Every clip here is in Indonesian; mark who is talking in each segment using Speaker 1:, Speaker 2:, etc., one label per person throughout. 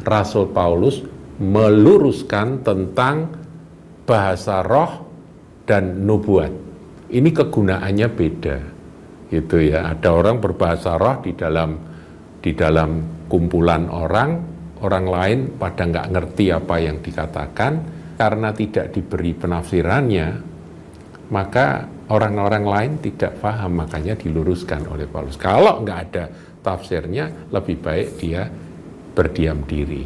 Speaker 1: Rasul Paulus meluruskan tentang bahasa roh dan nubuat. Ini kegunaannya beda, gitu ya. Ada orang berbahasa roh di dalam kumpulan orang lain pada nggak ngerti apa yang dikatakan, karena tidak diberi penafsirannya, maka orang-orang lain tidak paham, makanya diluruskan oleh Paulus. Kalau nggak ada tafsirnya, lebih baik dia berdiam diri.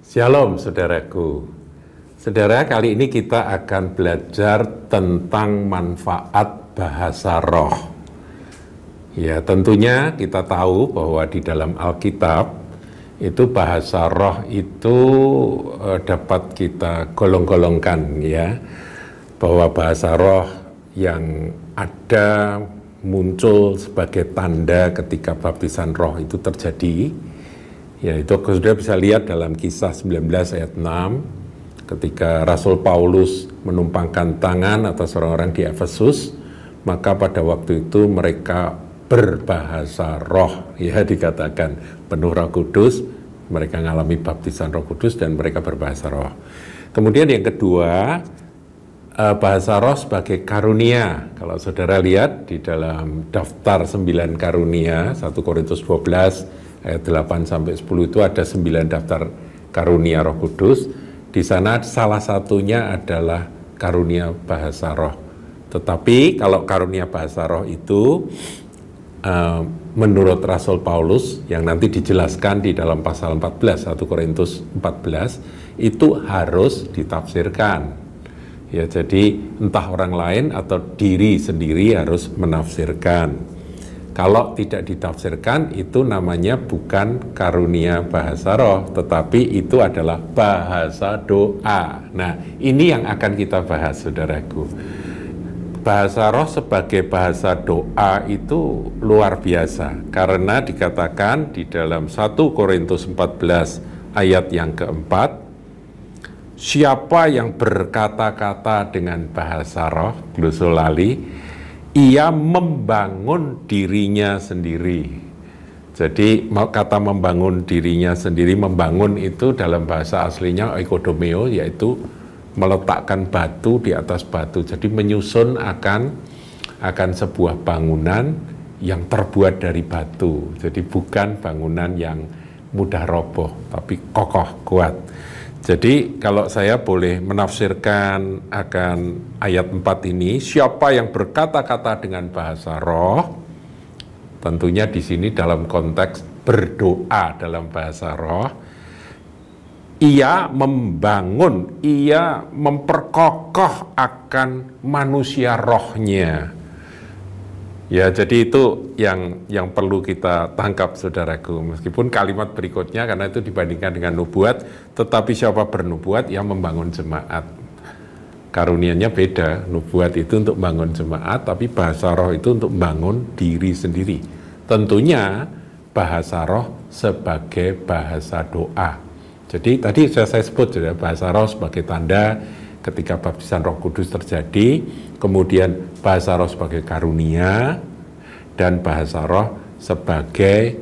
Speaker 1: Shalom saudaraku. Saudara, kali ini kita akan belajar tentang manfaat bahasa roh. Ya, tentunya kita tahu bahwa di dalam Alkitab itu bahasa roh itu dapat kita golong-golongkan, ya, bahwa bahasa roh yang ada muncul sebagai tanda ketika baptisan roh itu terjadi, ya, itu sudah bisa lihat dalam Kisah 19 ayat 6 ketika Rasul Paulus menumpangkan tangan atas orang-orang di Efesus, maka pada waktu itu mereka berbahasa roh, ya, dikatakan penuh Roh Kudus, mereka mengalami baptisan Roh Kudus dan mereka berbahasa roh. Kemudian yang kedua, bahasa roh sebagai karunia. Kalau saudara lihat di dalam daftar 9 karunia 1 Korintus 12 ayat 8 sampai 10 itu ada 9 daftar karunia Roh Kudus. Di sana salah satunya adalah karunia bahasa roh. Tetapi kalau karunia bahasa roh itu menurut Rasul Paulus yang nanti dijelaskan di dalam pasal 14 1 Korintus 14 itu harus ditafsirkan. Ya, jadi entah orang lain atau diri sendiri harus menafsirkan. Kalau tidak ditafsirkan, itu namanya bukan karunia bahasa roh, tetapi itu adalah bahasa doa. Nah, ini yang akan kita bahas, saudaraku. Bahasa roh sebagai bahasa doa itu luar biasa, karena dikatakan di dalam 1 Korintus 14 ayat yang keempat, siapa yang berkata-kata dengan bahasa roh, glosolali, ia membangun dirinya sendiri. Jadi kata membangun dirinya sendiri, membangun itu dalam bahasa aslinya oikodomeo, yaitu meletakkan batu di atas batu. Jadi menyusun akan sebuah bangunan yang terbuat dari batu. Jadi bukan bangunan yang mudah roboh, tapi kokoh, kuat. Jadi kalau saya boleh menafsirkan akan ayat 4 ini, siapa yang berkata-kata dengan bahasa roh, tentunya di sini dalam konteks berdoa dalam bahasa roh, ia membangun, ia memperkokoh akan manusia rohnya. Ya, jadi itu yang perlu kita tangkap, saudaraku. Meskipun kalimat berikutnya, karena itu dibandingkan dengan nubuat, tetapi siapa bernubuat, yang membangun jemaat. Karunianya beda, nubuat itu untuk membangun jemaat, tapi bahasa roh itu untuk membangun diri sendiri. Tentunya bahasa roh sebagai bahasa doa. Jadi tadi saya sebut, ya, bahasa roh sebagai tanda ketika baptisan Roh Kudus terjadi, kemudian bahasa roh sebagai karunia, dan bahasa roh sebagai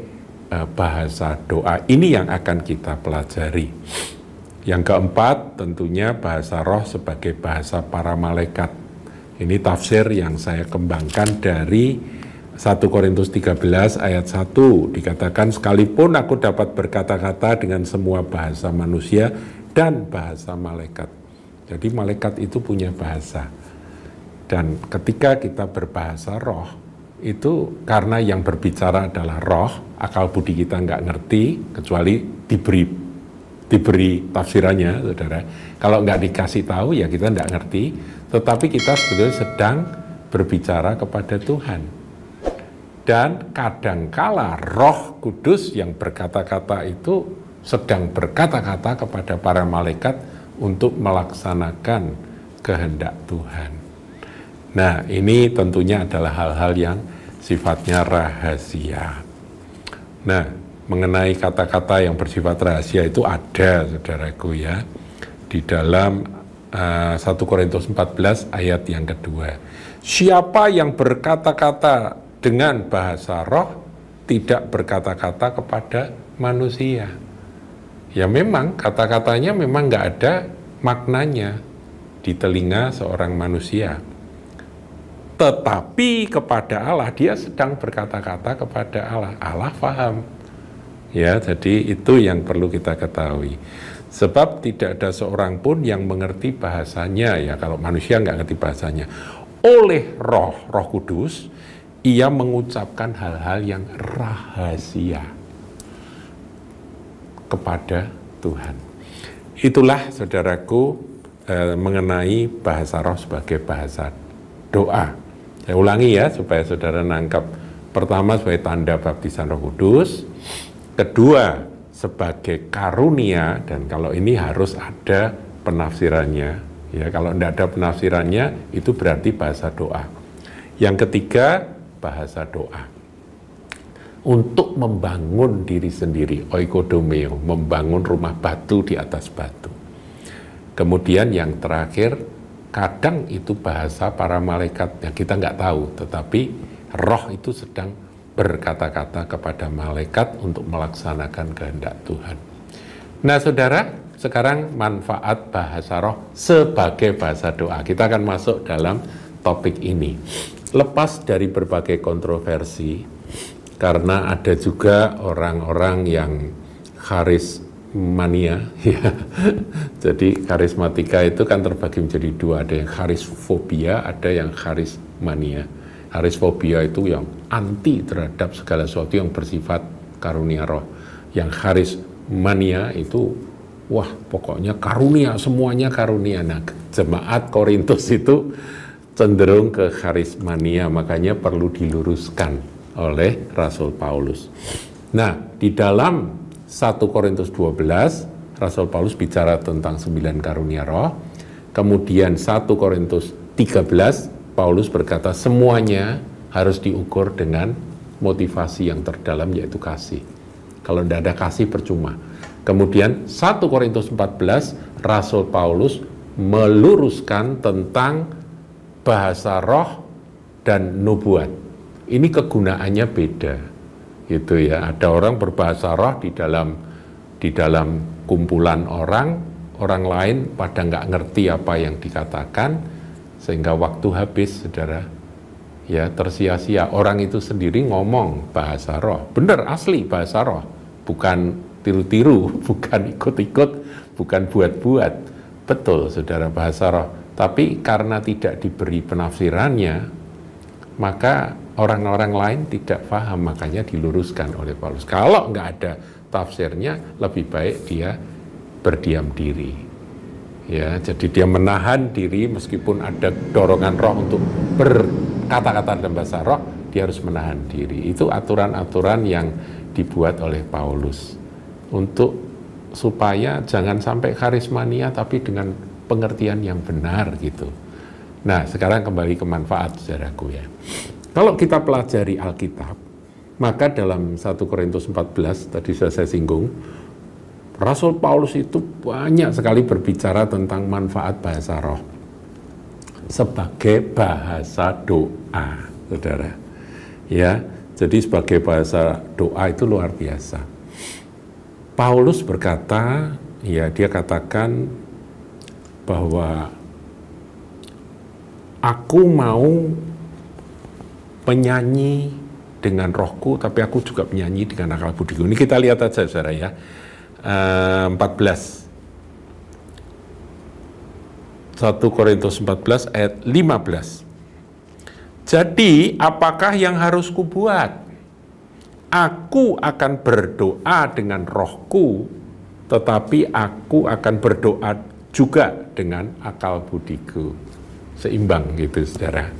Speaker 1: bahasa doa. Ini yang akan kita pelajari. Yang keempat, tentunya bahasa roh sebagai bahasa para malaikat. Ini tafsir yang saya kembangkan dari 1 Korintus 13 ayat 1. Dikatakan, sekalipun aku dapat berkata-kata dengan semua bahasa manusia dan bahasa malaikat. Jadi malaikat itu punya bahasa. Dan ketika kita berbahasa roh, itu karena yang berbicara adalah roh, akal budi kita nggak ngerti, kecuali diberi tafsirannya, saudara. Kalau nggak dikasih tahu, ya kita nggak ngerti, tetapi kita sebetulnya sedang berbicara kepada Tuhan. Dan kadangkala Roh Kudus yang berkata-kata itu sedang berkata-kata kepada para malaikat untuk melaksanakan kehendak Tuhan. Nah, ini tentunya adalah hal-hal yang sifatnya rahasia. Nah, mengenai kata-kata yang bersifat rahasia itu ada, saudaraku, ya, di dalam 1 Korintus 14 ayat yang kedua. Siapa yang berkata-kata dengan bahasa roh, tidak berkata-kata kepada manusia. Ya memang kata-katanya memang nggak ada maknanya di telinga seorang manusia. Tetapi kepada Allah, dia sedang berkata-kata kepada Allah. Allah paham. Ya, jadi itu yang perlu kita ketahui. Sebab tidak ada seorang pun yang mengerti bahasanya, ya kalau manusia nggak ngerti bahasanya. Oleh Roh Kudus, ia mengucapkan hal-hal yang rahasia kepada Tuhan. Itulah saudaraku mengenai bahasa roh sebagai bahasa doa. Saya ulangi ya supaya saudara nangkap. Pertama sebagai tanda baptisan Roh Kudus, kedua sebagai karunia, dan kalau ini harus ada penafsirannya. Ya, kalau tidak ada penafsirannya itu berarti bahasa doa. Yang ketiga bahasa doa. Untuk membangun diri sendiri, oikodomeo, membangun rumah batu di atas batu. Kemudian yang terakhir, kadang itu bahasa para malaikat, yang kita nggak tahu, tetapi roh itu sedang berkata-kata kepada malaikat untuk melaksanakan kehendak Tuhan. Nah saudara, sekarang manfaat bahasa roh sebagai bahasa doa. Kita akan masuk dalam topik ini. Lepas dari berbagai kontroversi, karena ada juga orang-orang yang karismania, ya. Jadi karismatika itu kan terbagi menjadi dua, ada yang karisfobia, ada yang karismania. Karisfobia itu yang anti terhadap segala sesuatu yang bersifat karunia roh. Yang karismania itu, wah pokoknya karunia, semuanya karunia. Nah, jemaat Korintus itu cenderung ke karismania, makanya perlu diluruskan oleh Rasul Paulus. Nah, di dalam 1 Korintus 12, Rasul Paulus bicara tentang 9 karunia roh. Kemudian 1 Korintus 13, Paulus berkata semuanya harus diukur dengan motivasi yang terdalam, yaitu kasih. Kalau tidak ada kasih percuma. Kemudian 1 Korintus 14, Rasul Paulus meluruskan tentang bahasa roh dan nubuat. Ini kegunaannya beda, gitu ya. Ada orang berbahasa roh di dalam kumpulan orang lain pada nggak ngerti apa yang dikatakan, sehingga waktu habis, saudara, ya tersia-sia. Orang itu sendiri ngomong bahasa roh, bener asli bahasa roh, bukan tiru-tiru, bukan ikut-ikut, bukan buat-buat, betul, saudara, bahasa roh. Tapi karena tidak diberi penafsirannya, maka orang-orang lain tidak paham, makanya diluruskan oleh Paulus. Kalau nggak ada tafsirnya, lebih baik dia berdiam diri. Ya, jadi dia menahan diri meskipun ada dorongan roh untuk berkata-kata dalam bahasa roh, dia harus menahan diri. Itu aturan-aturan yang dibuat oleh Paulus untuk supaya jangan sampai karismania, tapi dengan pengertian yang benar gitu. Nah, sekarang kembali ke manfaat, saudaraku ya. Kalau kita pelajari Alkitab, maka dalam 1 Korintus 14, tadi sudah saya singgung, Rasul Paulus itu banyak sekali berbicara tentang manfaat bahasa roh sebagai bahasa doa, saudara. Ya, jadi sebagai bahasa doa itu luar biasa. Paulus berkata, ya dia katakan bahwa aku mau menyanyi dengan rohku, tapi aku juga menyanyi dengan akal budiku. Ini kita lihat aja, saudara ya. 14. 1 Korintus 14 ayat 15. Jadi, apakah yang harus kubuat? Aku akan berdoa dengan rohku, tetapi aku akan berdoa juga dengan akal budiku. Seimbang gitu, saudara.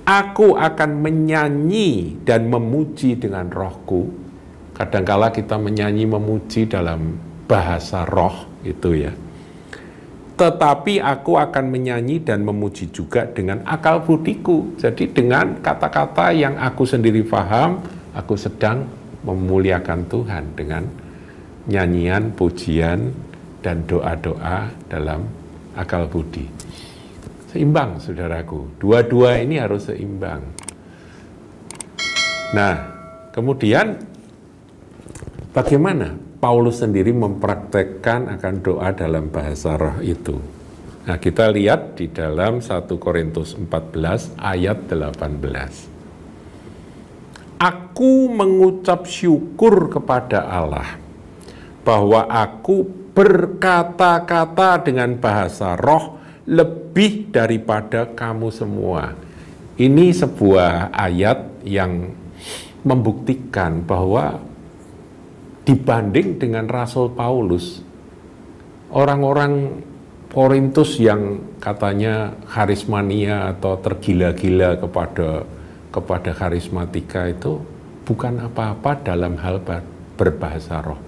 Speaker 1: Aku akan menyanyi dan memuji dengan rohku. Kadangkala kita menyanyi memuji dalam bahasa roh itu ya. Tetapi aku akan menyanyi dan memuji juga dengan akal budiku. Jadi dengan kata-kata yang aku sendiri paham, aku sedang memuliakan Tuhan dengan nyanyian, pujian, dan doa-doa dalam akal budi. Seimbang, saudaraku. Dua-dua ini harus seimbang. Nah, Kemudian bagaimana Paulus sendiri mempraktekkan akan doa dalam bahasa roh itu? Nah, kita lihat di dalam 1 Korintus 14 ayat 18. Aku mengucap syukur kepada Allah bahwa aku berkata-kata dengan bahasa roh lebih daripada kamu semua. Ini sebuah ayat yang membuktikan bahwa dibanding dengan Rasul Paulus, orang-orang Korintus yang katanya karismania atau tergila-gila kepada karismatika itu bukan apa-apa dalam hal berbahasa roh.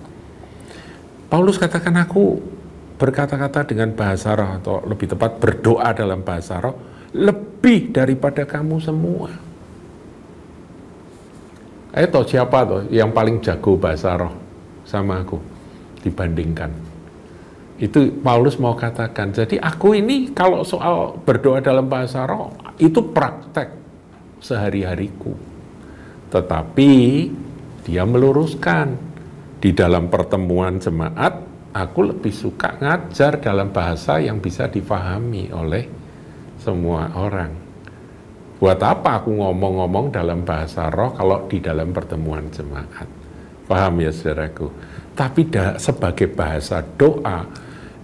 Speaker 1: Paulus katakan, aku berkata-kata dengan bahasa roh, atau lebih tepat berdoa dalam bahasa roh lebih daripada kamu semua. Ayo toh, siapa toh yang paling jago bahasa roh sama aku dibandingkan? Itu Paulus mau katakan. Jadi aku ini kalau soal berdoa dalam bahasa roh itu praktek sehari-hariku. Tetapi dia meluruskan, di dalam pertemuan jemaat aku lebih suka ngajar dalam bahasa yang bisa difahami oleh semua orang. Buat apa aku ngomong-ngomong dalam bahasa roh kalau di dalam pertemuan jemaat? Paham ya saudaraku? Tapi sebagai bahasa doa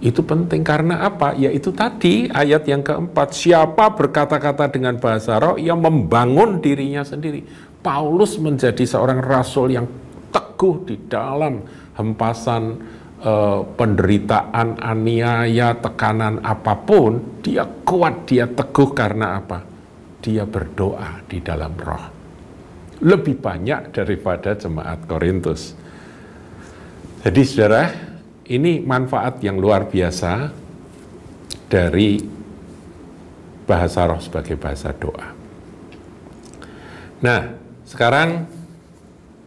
Speaker 1: itu penting. Karena apa? Yaitu tadi ayat yang keempat, siapa berkata-kata dengan bahasa roh yang membangun dirinya sendiri. Paulus menjadi seorang rasul yang teguh di dalam hempasan penderitaan, aniaya, tekanan apapun. Dia kuat, dia teguh karena apa? Dia berdoa di dalam roh. Lebih banyak daripada jemaat Korintus. Jadi saudara, ini manfaat yang luar biasa dari bahasa roh sebagai bahasa doa. Nah, sekarang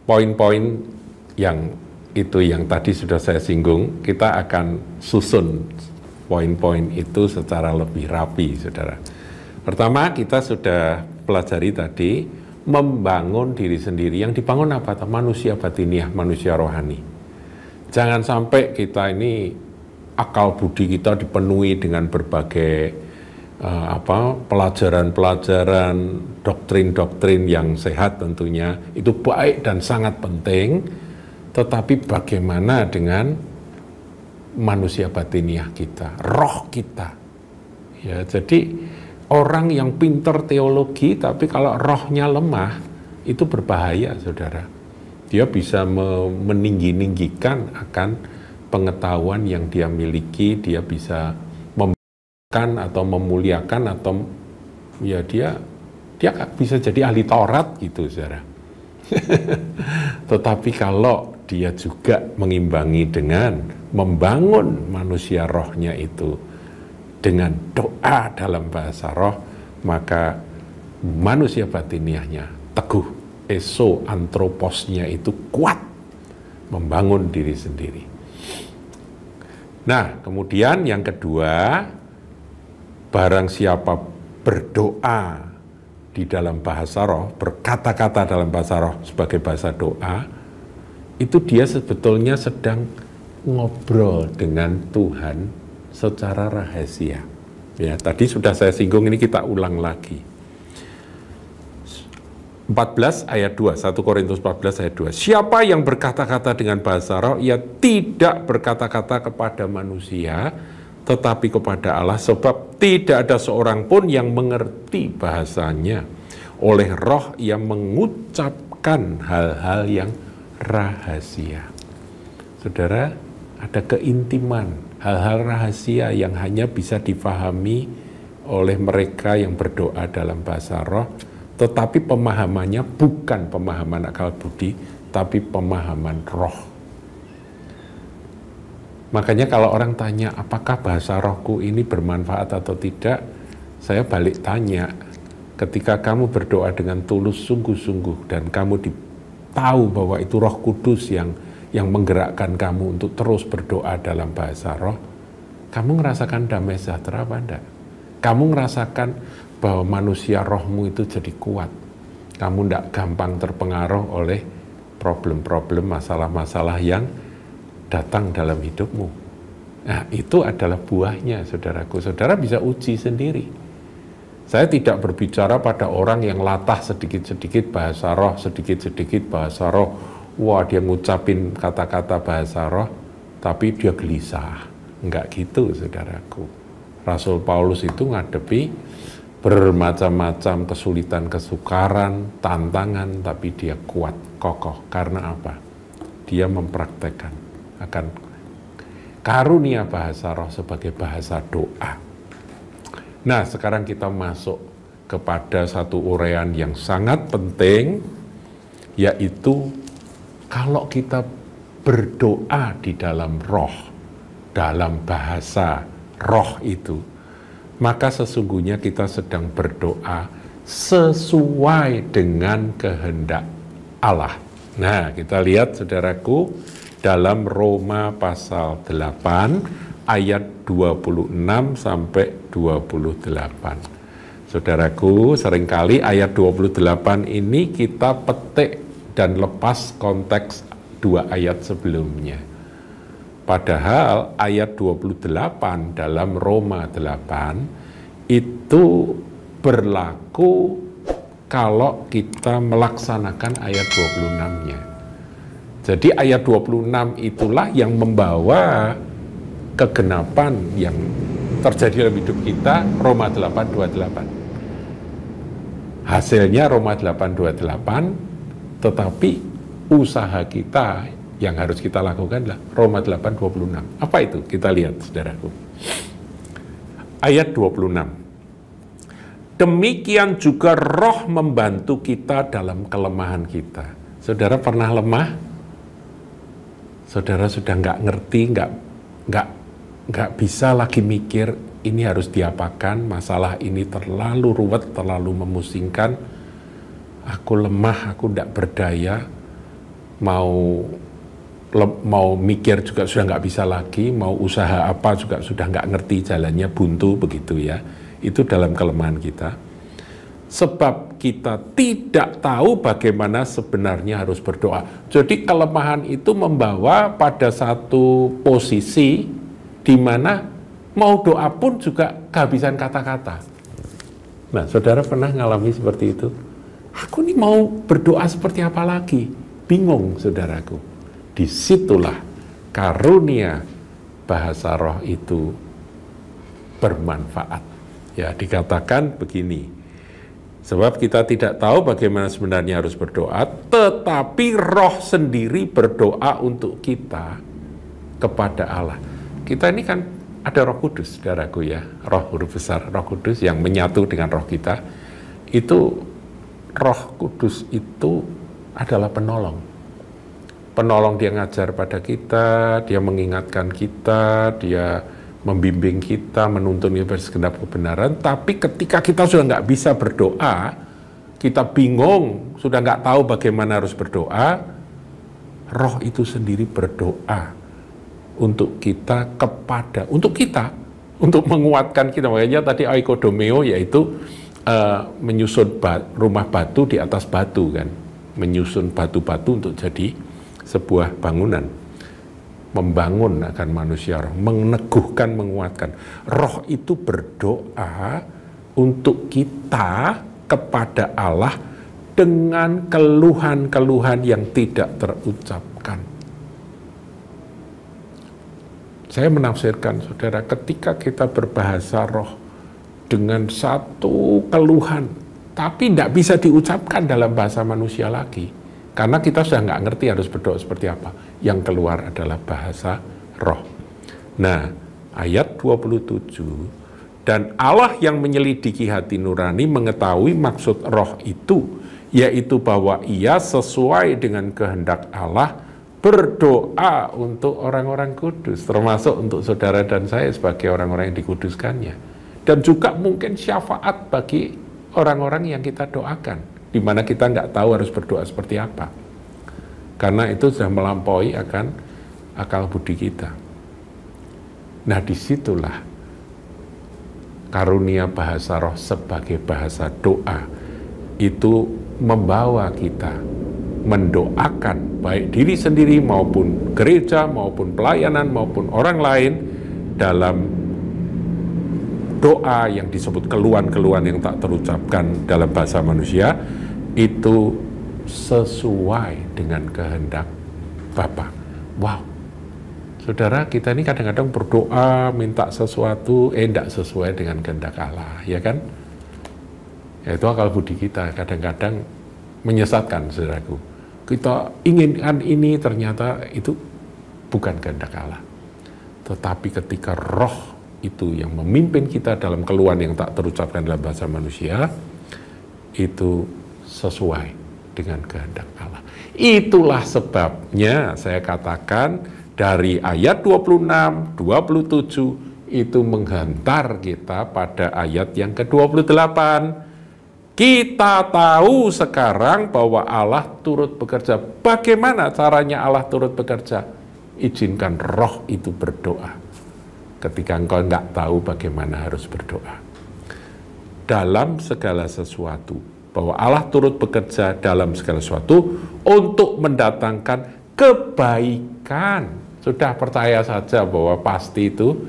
Speaker 1: poin-poin yang tadi sudah saya singgung, kita akan susun poin-poin itu secara lebih rapi, saudara. Pertama, kita sudah pelajari tadi, membangun diri sendiri. Yang dibangun apa? Manusia batiniah, manusia rohani. Jangan sampai kita ini akal budi kita dipenuhi dengan berbagai pelajaran-pelajaran, doktrin-doktrin yang sehat tentunya. Itu baik dan sangat penting, tetapi bagaimana dengan manusia batiniah kita, roh kita? Ya, jadi orang yang pinter teologi, tapi kalau rohnya lemah, itu berbahaya, saudara. Dia bisa meninggi-ninggikan akan pengetahuan yang dia miliki, dia bisa membanggakan atau memuliakan, atau ya dia bisa jadi ahli Taurat gitu, saudara. Tetapi kalau dia juga mengimbangi dengan membangun manusia rohnya itu dengan doa dalam bahasa roh, maka manusia batiniahnya teguh, antroposnya itu kuat, membangun diri sendiri. Nah, kemudian yang kedua, barang siapa berdoa di dalam bahasa roh, berkata-kata dalam bahasa roh sebagai bahasa doa, itu dia sebetulnya sedang ngobrol dengan Tuhan secara rahasia. Ya, tadi sudah saya singgung, ini kita ulang lagi. 14 ayat 2, 1 Korintus 14 ayat 2. Siapa yang berkata-kata dengan bahasa roh, ia tidak berkata-kata kepada manusia, tetapi kepada Allah, sebab tidak ada seorang pun yang mengerti bahasanya. Oleh roh ia mengucapkan hal-hal yang rahasia. Saudara, ada keintiman, hal-hal rahasia yang hanya bisa difahami oleh mereka yang berdoa dalam bahasa roh, tetapi pemahamannya bukan pemahaman akal budi, tapi pemahaman roh. Makanya kalau orang tanya, apakah bahasa rohku ini bermanfaat atau tidak, saya balik tanya, ketika kamu berdoa dengan tulus sungguh-sungguh, dan kamu tahu bahwa itu Roh Kudus yang menggerakkan kamu untuk terus berdoa dalam bahasa roh, kamu ngerasakan damai sejahtera apa enggak? Kamu ngerasakan bahwa manusia rohmu itu jadi kuat. Kamu enggak gampang terpengaruh oleh problem-problem, masalah-masalah yang datang dalam hidupmu. Nah, itu adalah buahnya, saudaraku. Saudara bisa uji sendiri. Saya tidak berbicara pada orang yang latah sedikit-sedikit bahasa roh, sedikit-sedikit bahasa roh. Wah, dia ngucapin kata-kata bahasa roh, tapi dia gelisah. Enggak gitu, saudaraku. Rasul Paulus itu ngadepi bermacam-macam kesulitan, kesukaran, tantangan, tapi dia kuat, kokoh. Karena apa? Dia mempraktekkan akan karunia bahasa roh sebagai bahasa doa. Nah, sekarang kita masuk kepada satu uraian yang sangat penting, yaitu kalau kita berdoa di dalam roh, dalam bahasa roh itu, maka sesungguhnya kita sedang berdoa sesuai dengan kehendak Allah. Nah, kita lihat, saudaraku, dalam Roma pasal 8 ayat 26 sampai 28. Saudaraku, seringkali ayat 28 ini kita petik dan lepas konteks dua ayat sebelumnya. Padahal ayat 28 dalam Roma 8 itu berlaku kalau kita melaksanakan ayat 26-nya. Jadi ayat 26 itulah yang membawa kegenapan yang terjadi dalam hidup kita, Roma 8:28. Hasilnya Roma 8:28, tetapi usaha kita yang harus kita lakukan adalah Roma 8:26. Apa itu? Kita lihat, saudaraku. Ayat 26. Demikian juga roh membantu kita dalam kelemahan kita. Saudara pernah lemah? Saudara sudah nggak ngerti, nggak bisa lagi mikir ini harus diapakan, masalah ini terlalu ruwet, terlalu memusingkan, aku lemah, aku nggak berdaya, mau mikir juga sudah nggak bisa lagi, mau usaha apa juga sudah nggak ngerti jalannya, buntu begitu ya. Itu dalam kelemahan kita. Sebab kita tidak tahu bagaimana sebenarnya harus berdoa. Jadi kelemahan itu membawa pada satu posisi di mana mau doa pun juga kehabisan kata-kata. Nah, saudara pernah ngalami seperti itu? Aku nih mau berdoa seperti apa lagi? Bingung, saudaraku. Disitulah karunia bahasa roh itu bermanfaat. Ya, dikatakan begini. Sebab kita tidak tahu bagaimana sebenarnya harus berdoa, tetapi roh sendiri berdoa untuk kita kepada Allah. Kita ini kan ada Roh Kudus, saudaraku ya, roh huruf besar, Roh Kudus yang menyatu dengan roh kita. Itu Roh Kudus itu adalah penolong. Penolong, dia ngajar pada kita, dia mengingatkan kita, dia membimbing kita, menuntun kita segenap kebenaran. Tapi ketika kita sudah nggak bisa berdoa, kita bingung, sudah nggak tahu bagaimana harus berdoa, roh itu sendiri berdoa untuk kita untuk menguatkan kita. Makanya tadi oikodomeo, yaitu menyusun rumah batu di atas batu kan, menyusun batu-batu untuk jadi sebuah bangunan. Membangun akan manusia roh, meneguhkan, menguatkan. Roh itu berdoa untuk kita kepada Allah dengan keluhan-keluhan yang tidak terucapkan. Saya menafsirkan, saudara, ketika kita berbahasa roh dengan satu keluhan, tapi tidak bisa diucapkan dalam bahasa manusia lagi, karena kita sudah nggak ngerti harus berdoa seperti apa. Yang keluar adalah bahasa roh. Nah, ayat 27, dan Allah yang menyelidiki hati nurani mengetahui maksud roh itu, yaitu bahwa ia sesuai dengan kehendak Allah berdoa untuk orang-orang kudus, termasuk untuk saudara dan saya sebagai orang-orang yang dikuduskannya. Dan juga mungkin syafaat bagi orang-orang yang kita doakan, di mana kita nggak tahu harus berdoa seperti apa. Karena itu sudah melampaui akan akal budi kita. Nah, disitulah karunia bahasa roh sebagai bahasa doa itu membawa kita mendoakan baik diri sendiri maupun gereja, maupun pelayanan, maupun orang lain dalam doa yang disebut keluhan-keluhan yang tak terucapkan dalam bahasa manusia, itu sesuai dengan kehendak Bapa. Wow, saudara, kita ini kadang-kadang berdoa minta sesuatu, tidak sesuai dengan kehendak Allah, ya kan? Itu akal budi kita kadang-kadang menyesatkan, saudaraku. Kita inginkan ini, ternyata itu bukan kehendak Allah. Tetapi ketika roh itu yang memimpin kita dalam keluhan yang tak terucapkan dalam bahasa manusia, itu sesuai dengan kehendak Allah. Itulah sebabnya saya katakan dari ayat 26, 27 itu menghantar kita pada ayat yang ke-28. Kita tahu sekarang bahwa Allah turut bekerja. Bagaimana caranya Allah turut bekerja? Izinkan roh itu berdoa. Ketika engkau nggak tahu bagaimana harus berdoa. Dalam segala sesuatu. Bahwa Allah turut bekerja dalam segala sesuatu untuk mendatangkan kebaikan. Sudah percaya saja bahwa pasti itu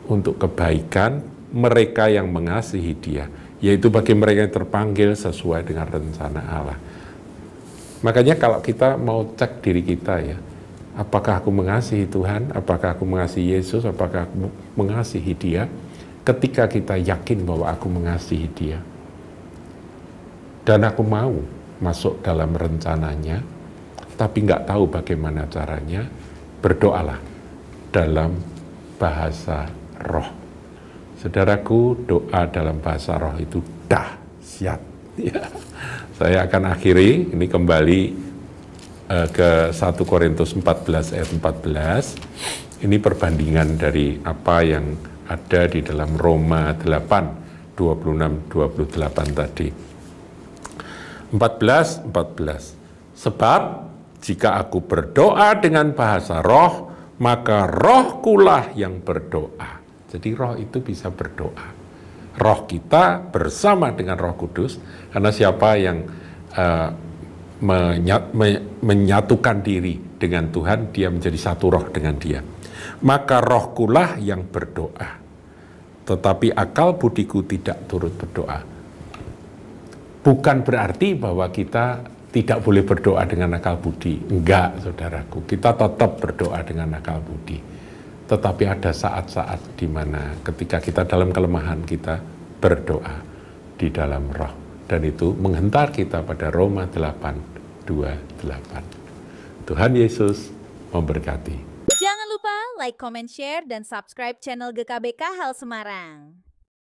Speaker 1: untuk kebaikan mereka yang mengasihi Dia. Yaitu bagi mereka yang terpanggil sesuai dengan rencana Allah. Makanya kalau kita mau cek diri kita ya, apakah aku mengasihi Tuhan, apakah aku mengasihi Yesus, apakah aku mengasihi Dia, ketika kita yakin bahwa aku mengasihi Dia, dan aku mau masuk dalam rencananya, tapi nggak tahu bagaimana caranya, berdoalah dalam bahasa roh. Saudaraku, doa dalam bahasa roh itu dahsyat. Ya. Saya akan akhiri, ini kembali ke 1 Korintus 14 ayat 14. Ini perbandingan dari apa yang ada di dalam Roma 8, 26-28 tadi. 14. Sebab jika aku berdoa dengan bahasa roh, maka rohkulah yang berdoa. Jadi roh itu bisa berdoa. Roh kita bersama dengan Roh Kudus, karena siapa yang menyatukan diri dengan Tuhan, dia menjadi satu roh dengan Dia. Maka rohkulah yang berdoa, tetapi akal budiku tidak turut berdoa. Bukan berarti bahwa kita tidak boleh berdoa dengan akal budi. Enggak, saudaraku. Kita tetap berdoa dengan akal budi. Tetapi ada saat-saat di mana ketika kita dalam kelemahan kita berdoa di dalam roh. Dan itu menghentar kita pada Roma 8:28. Tuhan Yesus memberkati.
Speaker 2: Jangan lupa like, comment, share, dan subscribe channel GKBK Hal Semarang.